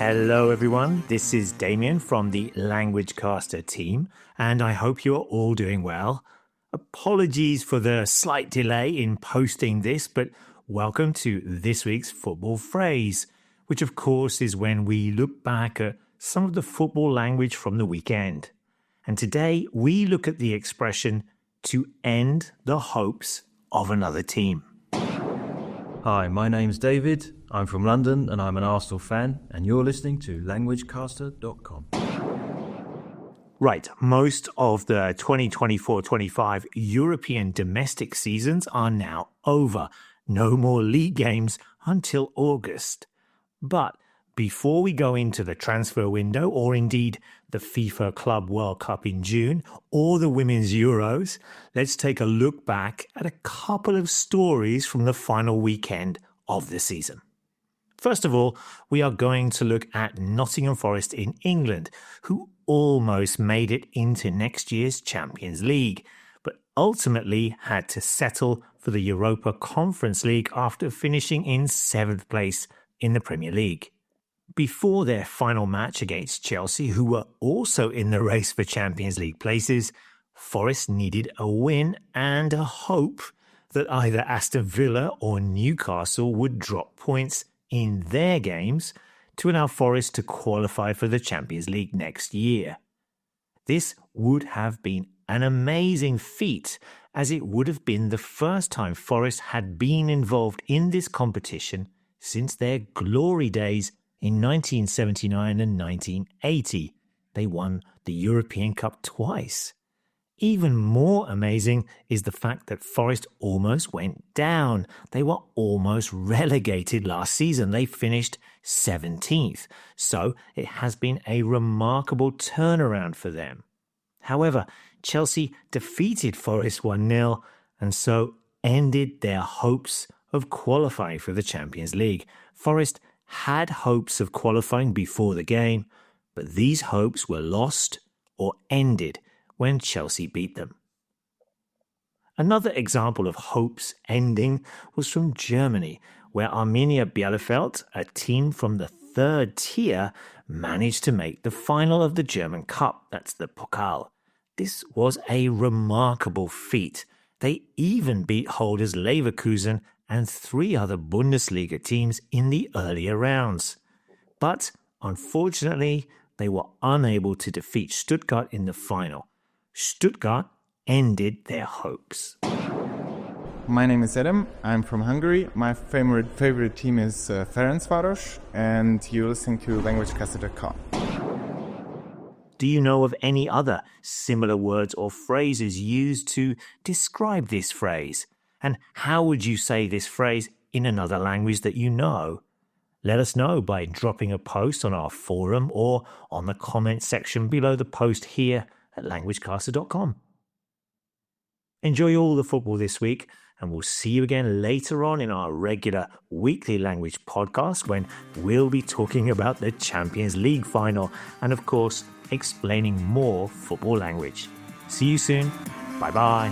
Hello everyone, this is Damien from the Language Caster team, and I hope you are all doing well. Apologies for the slight delay in posting this, but welcome to this week's football phrase, which of course is when we look back at some of the football language from the weekend. And today we look at the expression to end the hopes of another team. Hi, my name's David. I'm from London and I'm an Arsenal fan, and you're listening to languagecaster.com. Right, most of the 2024-25 European domestic seasons are now over. No more league games until August. But before we go into the transfer window, or indeed the FIFA Club World Cup in June, or the Women's Euros, let's take a look back at a couple of stories from the final weekend of the season. First of all, we are going to look at Nottingham Forest in England, who almost made it into next year's Champions League, but ultimately had to settle for the Europa Conference League after finishing in 7th place in the Premier League. Before their final match against Chelsea, who were also in the race for Champions League places, Forest needed a win and a hope that either Aston Villa or Newcastle would drop points in their games to allow Forest to qualify for the Champions League next year. This would have been an amazing feat, as it would have been the first time Forest had been involved in this competition since their glory days in 1979 and 1980. They won the European Cup twice. Even more amazing is the fact that Forest almost went down. They were almost relegated last season. They finished 17th. So it has been a remarkable turnaround for them. However, Chelsea defeated Forest 1-0 and so ended their hopes of qualifying for the Champions League. Forest had hopes of qualifying before the game, but these hopes were lost or ended when Chelsea beat them. Another example of hopes ending was from Germany, where Arminia Bielefeld, a team from the third tier, managed to make the final of the German Cup, that's the Pokal. This was a remarkable feat. They even beat holders Leverkusen and 3 other Bundesliga teams in the earlier rounds. But, unfortunately, they were unable to defeat Stuttgart in the final. Stuttgart ended their hopes. My name is Adam. I'm from Hungary. My favorite team is Ferencváros, and you're listening to languagecaster.com. Do you know of any other similar words or phrases used to describe this phrase? And how would you say this phrase in another language that you know? Let us know by dropping a post on our forum or on the comment section below the post here at languagecaster.com. Enjoy all the football this week, and we'll see you again later on in our regular weekly language podcast when we'll be talking about the Champions League final and, of course, explaining more football language. See you soon. Bye-bye.